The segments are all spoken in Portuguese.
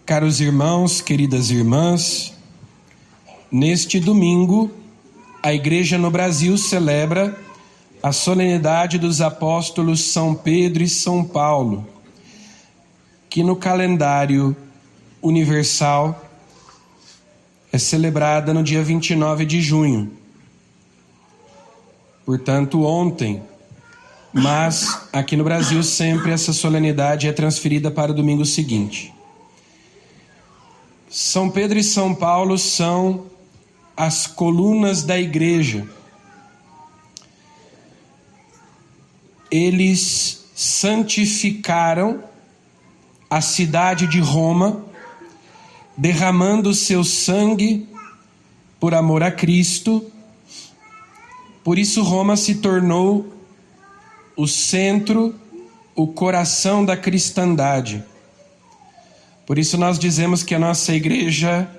Caros irmãos, queridas irmãs, neste domingo, a Igreja no Brasil celebra a solenidade dos apóstolos São Pedro e São Paulo, que no calendário universal é celebrada no dia 29 de junho. Portanto, ontem. Mas aqui no Brasil sempre essa solenidade é transferida para o domingo seguinte. São Pedro e São Paulo são as colunas da igreja. Eles santificaram a cidade de Roma, derramando seu sangue por amor a Cristo. Por isso Roma se tornou o centro, o coração da cristandade. Por isso nós dizemos que a nossa igreja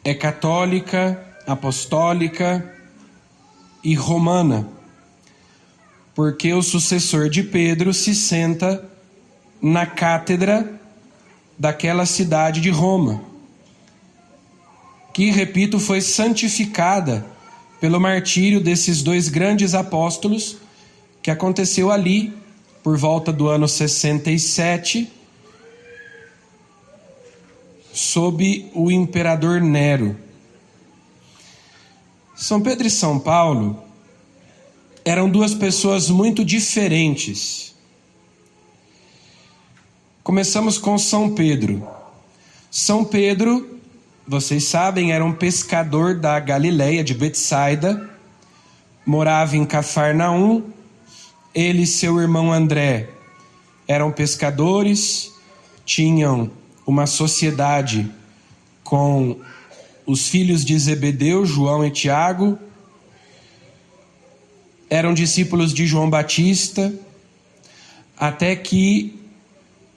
é católica, apostólica e romana, porque o sucessor de Pedro se senta na cátedra daquela cidade de Roma, que, repito, foi santificada pelo martírio desses dois grandes apóstolos, que aconteceu ali por volta do ano 67, sob o imperador Nero. São Pedro e São Paulo eram duas pessoas muito diferentes. Começamos com São Pedro. São Pedro, vocês sabem, era um pescador da Galileia, de Betsaida, morava em Cafarnaum. Ele e seu irmão André eram pescadores, tinham uma sociedade com os filhos de Zebedeu, João e Tiago, eram discípulos de João Batista, até que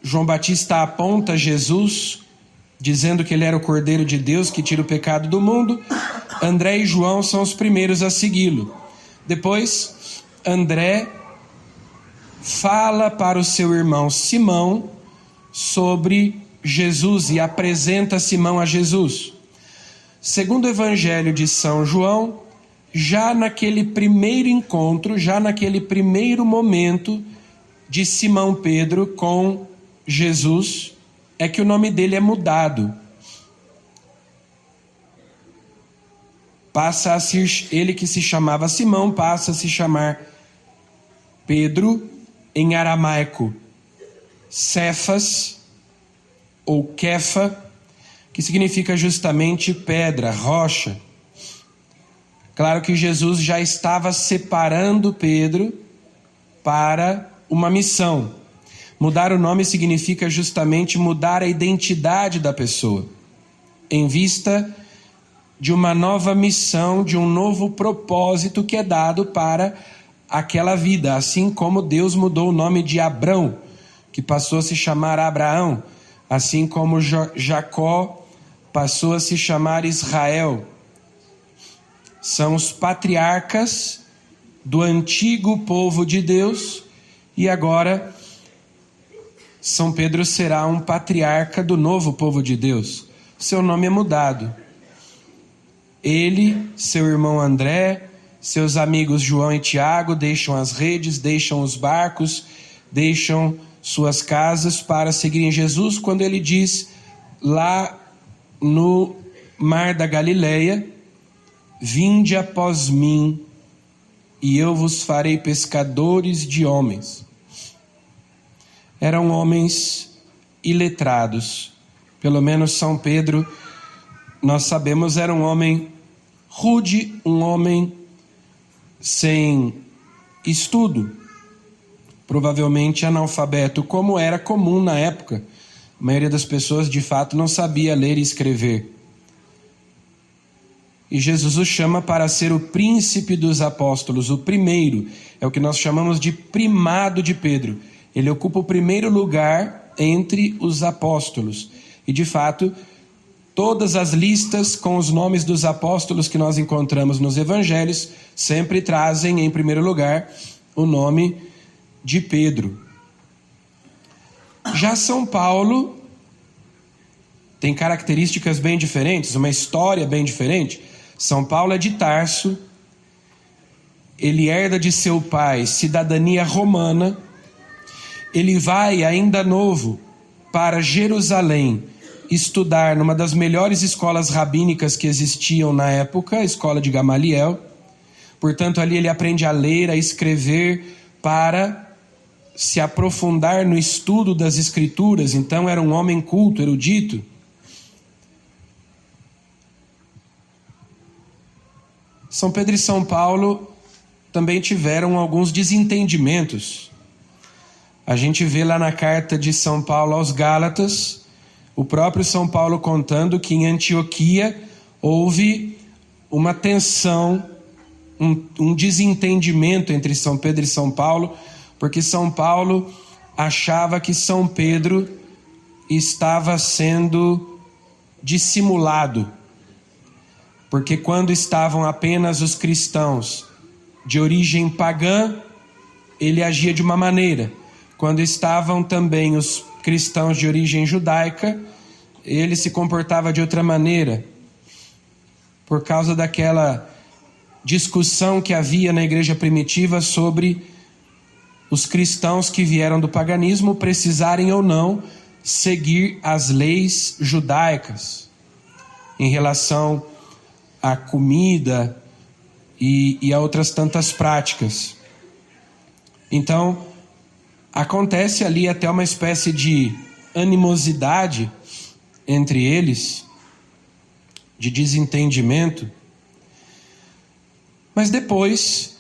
João Batista aponta Jesus, dizendo que ele era o Cordeiro de Deus que tira o pecado do mundo. André e João são os primeiros a segui-lo. Depois, André fala para o seu irmão Simão sobre Jesus e apresenta Simão a Jesus. Segundo o Evangelho de São João, já naquele primeiro encontro, já naquele primeiro momento de Simão Pedro com Jesus, é que o nome dele é mudado. Passa a ser, ele que se chamava Simão, passa a se chamar Pedro, em aramaico, Cefas, ou Kefa, que significa justamente pedra, rocha. Claro que Jesus já estava separando Pedro para uma missão. Mudar o nome significa justamente mudar a identidade da pessoa, em vista de uma nova missão, de um novo propósito que é dado para aquela vida. Assim como Deus mudou o nome de Abrão, que passou a se chamar Abraão, assim como Jacó passou a se chamar Israel. São os patriarcas do antigo povo de Deus, e agora São Pedro será um patriarca do novo povo de Deus. Seu nome é mudado. Ele, seu irmão André, seus amigos João e Tiago deixam as redes, deixam os barcos, deixam suas casas para seguirem Jesus, quando ele diz lá no mar da Galileia: vinde após mim, e eu vos farei pescadores de homens. Eram homens iletrados, pelo menos São Pedro, nós sabemos, era um homem rude, um homem sem estudo, provavelmente analfabeto, como era comum na época. A maioria das pessoas, de fato, não sabia ler e escrever. E Jesus o chama para ser o príncipe dos apóstolos, o primeiro. É o que nós chamamos de primado de Pedro. Ele ocupa o primeiro lugar entre os apóstolos. E, de fato, todas as listas com os nomes dos apóstolos que nós encontramos nos evangelhos sempre trazem, em primeiro lugar, o nome de Pedro. Já São Paulo tem características bem diferentes, uma história bem diferente. São Paulo é de Tarso, ele herda de seu pai cidadania romana, ele vai ainda novo para Jerusalém estudar numa das melhores escolas rabínicas que existiam na época, a escola de Gamaliel. Portanto, ali ele aprende a ler, a escrever, para se aprofundar no estudo das Escrituras. Então era um homem culto, erudito. São Pedro e São Paulo também tiveram alguns desentendimentos. A gente vê lá na carta de São Paulo aos Gálatas, o próprio São Paulo contando que em Antioquia houve uma tensão, um desentendimento entre São Pedro e São Paulo, porque São Paulo achava que São Pedro estava sendo dissimulado, porque quando estavam apenas os cristãos de origem pagã, ele agia de uma maneira. Quando estavam também os cristãos de origem judaica, ele se comportava de outra maneira, por causa daquela discussão que havia na igreja primitiva sobre os cristãos que vieram do paganismo precisarem ou não seguir as leis judaicas em relação à comida e a outras tantas práticas. Então, acontece ali até uma espécie de animosidade entre eles, de desentendimento. Mas depois,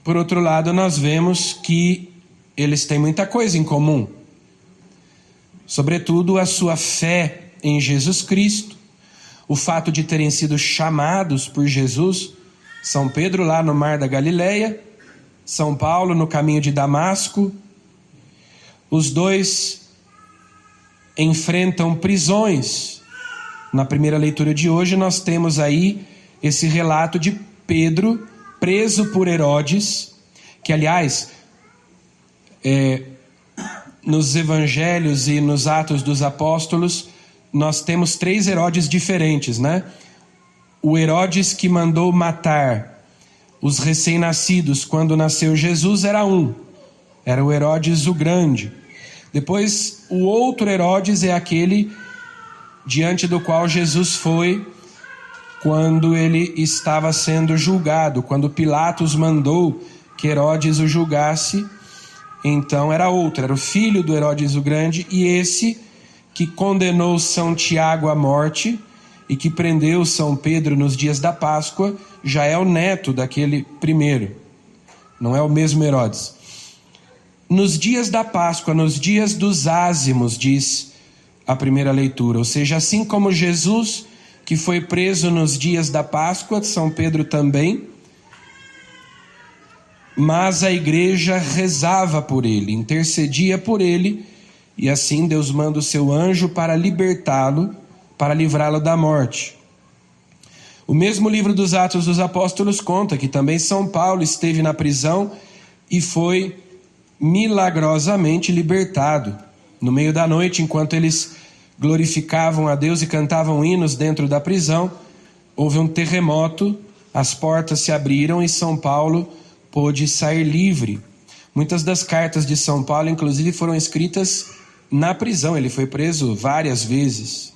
por outro lado, nós vemos que eles têm muita coisa em comum. Sobretudo a sua fé em Jesus Cristo, o fato de terem sido chamados por Jesus, São Pedro lá no Mar da Galileia, São Paulo no caminho de Damasco. Os dois enfrentam prisões. Na primeira leitura de hoje nós temos aí esse relato de Pedro preso por Herodes, que aliás, nos evangelhos e nos Atos dos Apóstolos, nós temos 3 Herodes diferentes, né? O Herodes que mandou matar os recém-nascidos quando nasceu Jesus era o Herodes o Grande. Depois, o outro Herodes é aquele diante do qual Jesus foi quando ele estava sendo julgado, quando Pilatos mandou que Herodes o julgasse. Então era o filho do Herodes o Grande, e esse que condenou São Tiago à morte e que prendeu São Pedro nos dias da Páscoa, já é o neto daquele primeiro, não é o mesmo Herodes. Nos dias da Páscoa, nos dias dos ázimos, diz a primeira leitura, ou seja, assim como Jesus, que foi preso nos dias da Páscoa, São Pedro também, mas a igreja rezava por ele, intercedia por ele, e assim Deus manda o seu anjo para libertá-lo, para livrá-lo da morte. O mesmo livro dos Atos dos Apóstolos conta que também São Paulo esteve na prisão e foi milagrosamente libertado. No meio da noite, enquanto eles glorificavam a Deus e cantavam hinos dentro da prisão, houve um terremoto, as portas se abriram e São Paulo pôde sair livre. Muitas das cartas de São Paulo, inclusive, foram escritas na prisão. Ele foi preso várias vezes.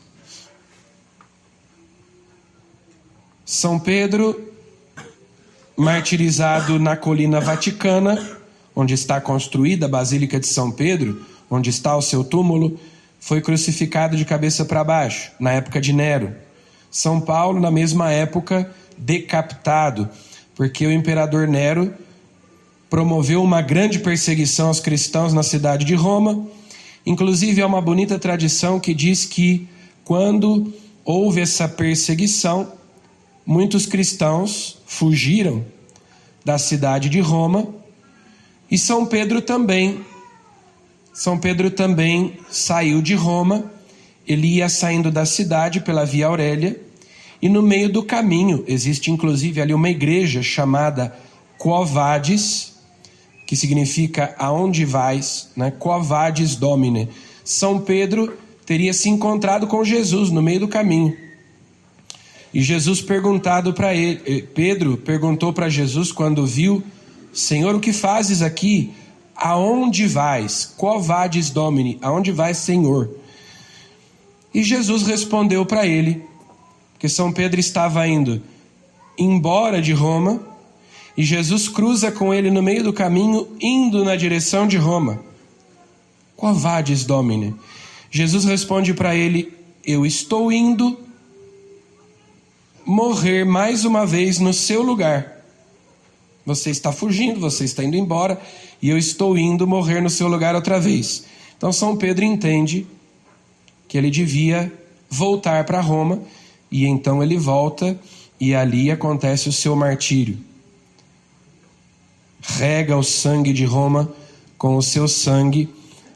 São Pedro, martirizado na colina Vaticana, onde está construída a Basílica de São Pedro, onde está o seu túmulo, foi crucificado de cabeça para baixo, na época de Nero. São Paulo, na mesma época, decapitado, porque o imperador Nero promoveu uma grande perseguição aos cristãos na cidade de Roma. Inclusive, há uma bonita tradição que diz que, quando houve essa perseguição, muitos cristãos fugiram da cidade de Roma, e São Pedro também saiu de Roma. Ele ia saindo da cidade pela Via Aurélia, e no meio do caminho existe inclusive ali uma igreja chamada Quo Vadis, que significa aonde vais, né? Quo Vadis Domine. São Pedro teria se encontrado com Jesus no meio do caminho. E Jesus perguntado para ele, Pedro perguntou para Jesus quando viu: Senhor, o que fazes aqui? Aonde vais? Quo vadis Domini? Aonde vais, Senhor? E Jesus respondeu para ele, que São Pedro estava indo embora de Roma, e Jesus cruza com ele no meio do caminho, indo na direção de Roma. Quo vadis Domine? Jesus responde para ele: eu estou indo morrer mais uma vez no seu lugar. Você está fugindo, você está indo embora, e eu estou indo morrer no seu lugar outra vez. Então São Pedro entende que ele devia voltar para Roma, e então ele volta, e ali acontece o seu martírio. Rega o sangue de Roma com o seu sangue,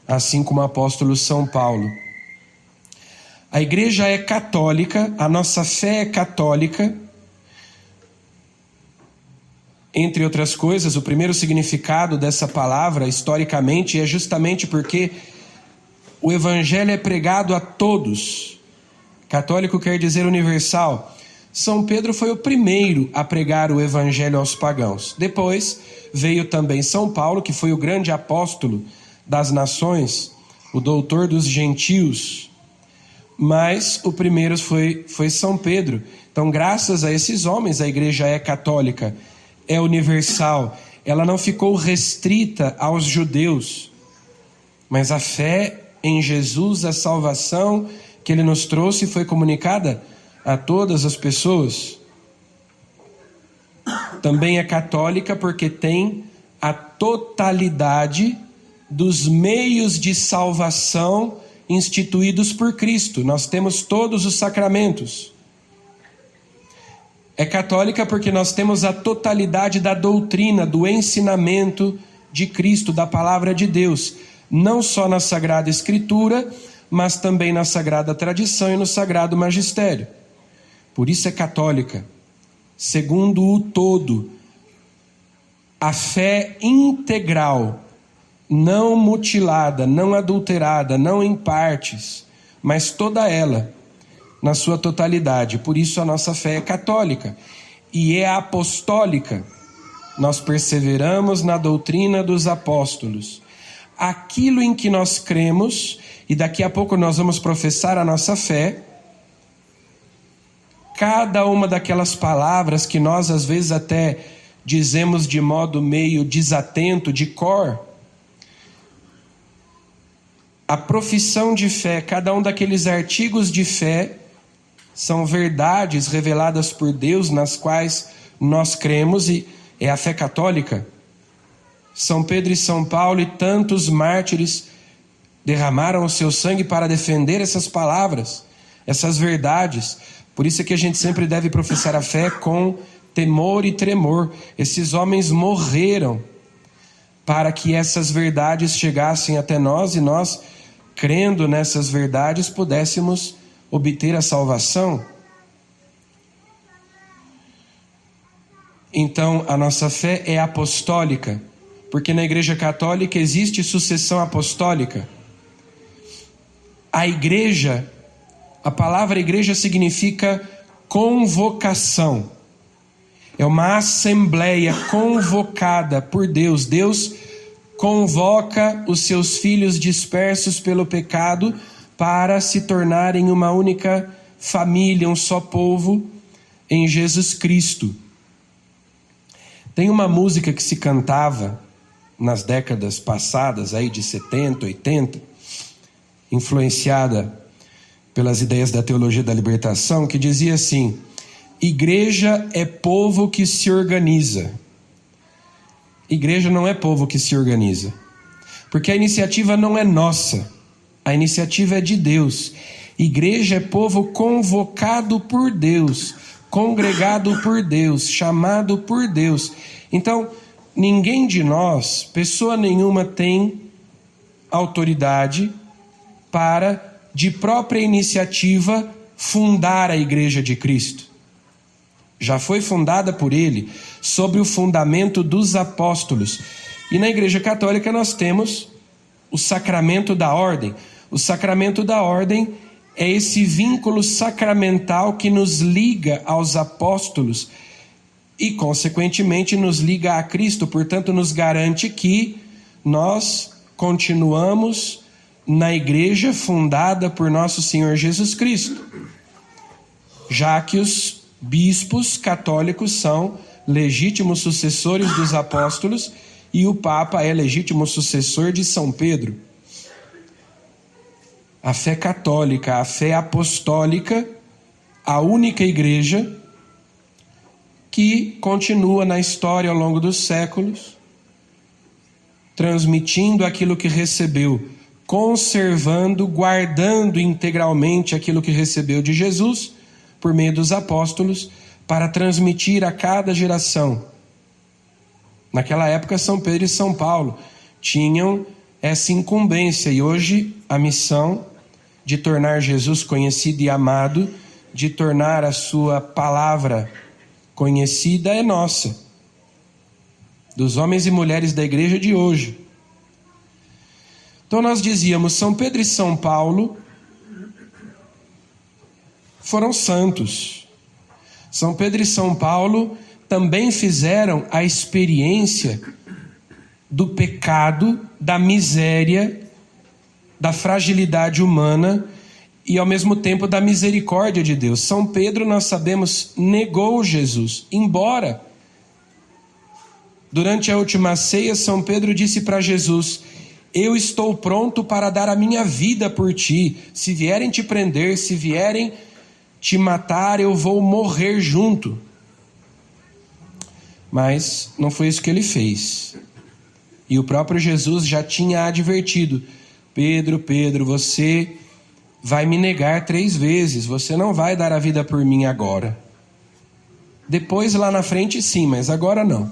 assim como o apóstolo São Paulo. A igreja é católica, a nossa fé é católica. Entre outras coisas, o primeiro significado dessa palavra, historicamente, é justamente porque o evangelho é pregado a todos. Católico quer dizer universal. São Pedro foi o primeiro a pregar o evangelho aos pagãos. Depois veio também São Paulo, que foi o grande apóstolo das nações, o doutor dos gentios. Mas o primeiro foi São Pedro. Então, graças a esses homens, a igreja é católica, é universal. Ela não ficou restrita aos judeus, mas a fé em Jesus, a salvação que ele nos trouxe, foi comunicada a todas as pessoas. Também é católica porque tem a totalidade dos meios de salvação instituídos por Cristo. Nós temos todos os sacramentos. É católica porque nós temos a totalidade da doutrina, do ensinamento de Cristo, da palavra de Deus, não só na Sagrada Escritura, mas também na Sagrada Tradição e no Sagrado Magistério. Por isso é católica. Segundo o todo, a fé integral, não mutilada, não adulterada, não em partes, mas toda ela, na sua totalidade. Por isso a nossa fé é católica e é apostólica. Nós perseveramos na doutrina dos apóstolos. Aquilo em que nós cremos, e daqui a pouco nós vamos professar a nossa fé, cada uma daquelas palavras que nós às vezes até dizemos de modo meio desatento, de cor, a profissão de fé, cada um daqueles artigos de fé, são verdades reveladas por Deus nas quais nós cremos, e é a fé católica. São Pedro e São Paulo e tantos mártires derramaram o seu sangue para defender essas palavras, essas verdades. Por isso é que a gente sempre deve professar a fé com temor e tremor. Esses homens morreram para que essas verdades chegassem até nós, e nós, crendo nessas verdades, pudéssemos obter a salvação. Então, a nossa fé é apostólica, porque na Igreja Católica existe sucessão apostólica. A igreja, a palavra igreja significa convocação. É uma assembleia convocada por Deus. Deus convoca os seus filhos dispersos pelo pecado para se tornarem uma única família, um só povo em Jesus Cristo. Tem uma música que se cantava nas décadas passadas, aí de 70, 80, influenciada pelas ideias da teologia da libertação, que dizia assim: igreja é povo que se organiza. Igreja não é povo que se organiza, porque a iniciativa não é nossa, a iniciativa é de Deus. Igreja é povo convocado por Deus, congregado por Deus, chamado por Deus. Então, ninguém de nós, pessoa nenhuma, tem autoridade para, de própria iniciativa, fundar a Igreja de Cristo. Já foi fundada por Ele, sobre o fundamento dos apóstolos. E na Igreja Católica nós temos o sacramento da ordem. O sacramento da ordem é esse vínculo sacramental que nos liga aos apóstolos e, consequentemente, nos liga a Cristo. Portanto, nos garante que nós continuamos na igreja fundada por nosso Senhor Jesus Cristo, já que os bispos católicos são legítimos sucessores dos apóstolos e o Papa é legítimo sucessor de São Pedro. A fé católica, a fé apostólica, a única igreja que continua na história ao longo dos séculos, transmitindo aquilo que recebeu, conservando, guardando integralmente aquilo que recebeu de Jesus, por meio dos apóstolos, para transmitir a cada geração. Naquela época, São Pedro e São Paulo tinham essa incumbência, e hoje a missão de tornar Jesus conhecido e amado, de tornar a sua palavra conhecida é nossa, dos homens e mulheres da igreja de hoje. Então nós dizíamos, São Pedro e São Paulo foram santos. São Pedro e São Paulo também fizeram a experiência do pecado, da miséria, da fragilidade humana e ao mesmo tempo da misericórdia de Deus. São Pedro, nós sabemos, negou Jesus, embora durante a última ceia São Pedro disse para Jesus: eu estou pronto para dar a minha vida por ti, se vierem te prender, se vierem te matar, eu vou morrer junto. Mas não foi isso que ele fez. E o próprio Jesus já tinha advertido: Pedro, Pedro, você vai me negar 3 vezes, você não vai dar a vida por mim agora. Depois lá na frente sim, mas agora não.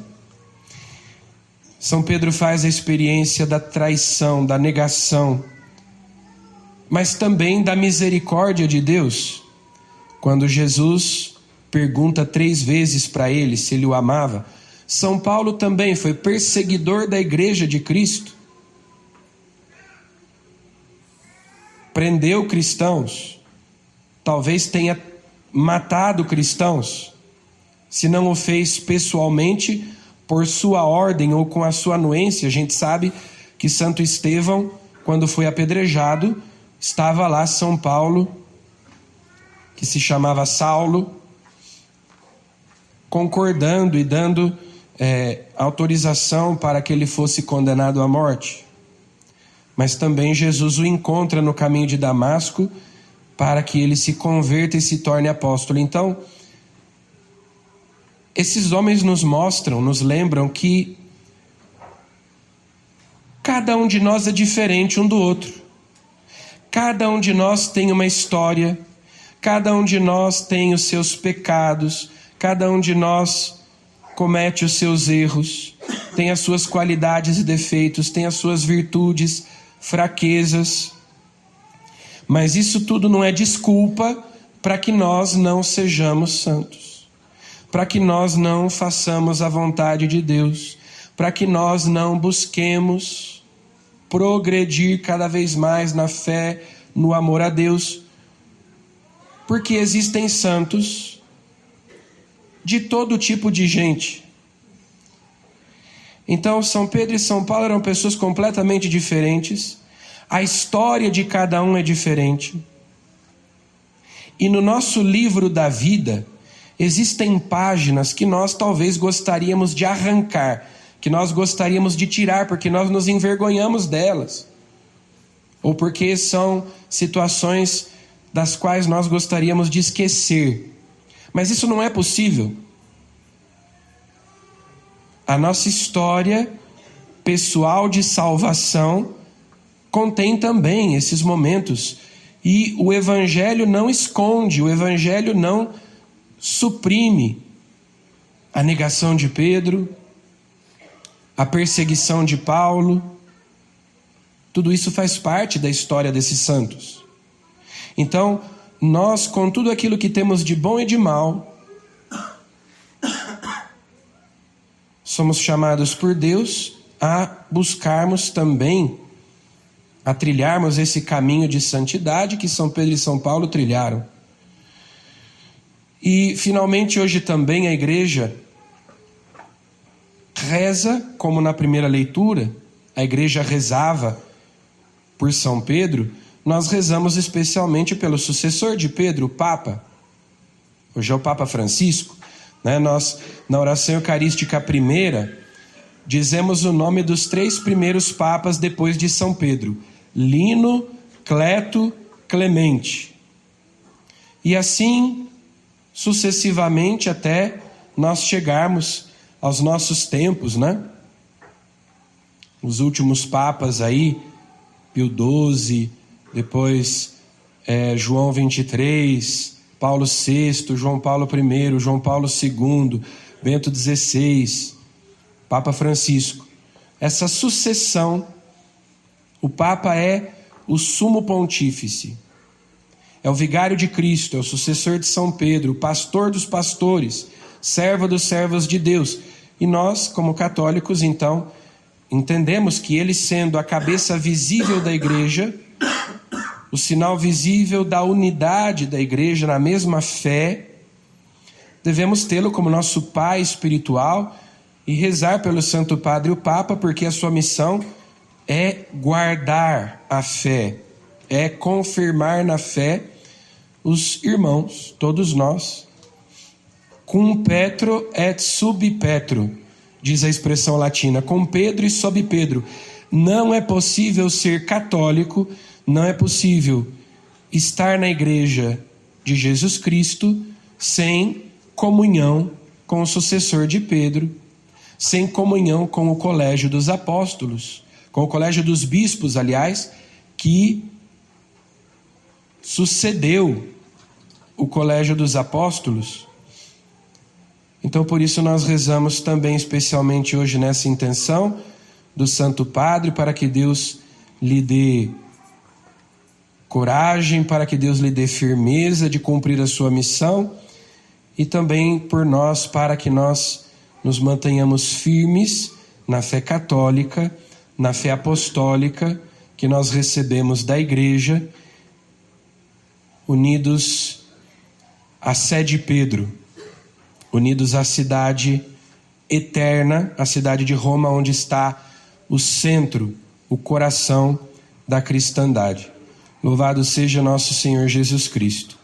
São Pedro faz a experiência da traição, da negação, mas também da misericórdia de Deus. Quando Jesus pergunta 3 vezes para ele se ele o amava. São Paulo também foi perseguidor da igreja de Cristo. Prendeu cristãos, talvez tenha matado cristãos, se não o fez pessoalmente, por sua ordem ou com a sua anuência. A gente sabe que Santo Estevão, quando foi apedrejado, estava lá São Paulo, que se chamava Saulo, concordando e dando autorização para que ele fosse condenado à morte. Mas também Jesus o encontra no caminho de Damasco para que ele se converta e se torne apóstolo. Então, esses homens nos mostram, nos lembram que cada um de nós é diferente um do outro. Cada um de nós tem uma história, cada um de nós tem os seus pecados, cada um de nós comete os seus erros, tem as suas qualidades e defeitos, tem as suas virtudes, fraquezas. Mas isso tudo não é desculpa para que nós não sejamos santos, para que nós não façamos a vontade de Deus, para que nós não busquemos progredir cada vez mais na fé, no amor a Deus, porque existem santos de todo tipo de gente. Então, São Pedro e São Paulo eram pessoas completamente diferentes, a história de cada um é diferente, e no nosso livro da vida existem páginas que nós talvez gostaríamos de arrancar, que nós gostaríamos de tirar, porque nós nos envergonhamos delas, ou porque são situações das quais nós gostaríamos de esquecer. Mas isso não é possível. A nossa história pessoal de salvação contém também esses momentos. E o Evangelho não esconde, o Evangelho não suprime a negação de Pedro, a perseguição de Paulo. Tudo isso faz parte da história desses santos. Então, nós, com tudo aquilo que temos de bom e de mal, somos chamados por Deus a buscarmos também a trilharmos esse caminho de santidade que São Pedro e São Paulo trilharam. E, finalmente, hoje também a igreja reza, como na primeira leitura, a igreja rezava por São Pedro, nós rezamos especialmente pelo sucessor de Pedro, o Papa. Hoje é o Papa Francisco, né? Nós, na oração eucarística primeira, dizemos o nome dos 3 primeiros papas depois de São Pedro: Lino, Cleto, Clemente. E assim, sucessivamente, até nós chegarmos aos nossos tempos, né? Os últimos papas aí, Pio XII, depois João XXIII, Paulo VI, João Paulo I, João Paulo II, Bento XVI, Papa Francisco. Essa sucessão, o Papa é o sumo pontífice, é o vigário de Cristo, é o sucessor de São Pedro, o pastor dos pastores, servo dos servos de Deus. E nós, como católicos, então, entendemos que ele, sendo a cabeça visível da igreja, o sinal visível da unidade da igreja na mesma fé, devemos tê-lo como nosso pai espiritual e rezar pelo Santo Padre o Papa, porque a sua missão é guardar a fé, é confirmar na fé os irmãos, todos nós. Cum Petro et sub Petro, diz a expressão latina, com Pedro e sob Pedro. Não é possível ser católico, não é possível estar na igreja de Jesus Cristo sem comunhão com o sucessor de Pedro, sem comunhão com o colégio dos apóstolos, com o colégio dos bispos, aliás, que sucedeu o colégio dos apóstolos. Então, por isso nós rezamos também, especialmente hoje nessa intenção do Santo Padre, para que Deus lhe dê coragem, para que Deus lhe dê firmeza de cumprir a sua missão, e também por nós, para que nós nos mantenhamos firmes na fé católica, na fé apostólica que nós recebemos da igreja, unidos à sé de Pedro, unidos à cidade eterna, a cidade de Roma, onde está o centro, o coração da cristandade. Louvado seja nosso Senhor Jesus Cristo.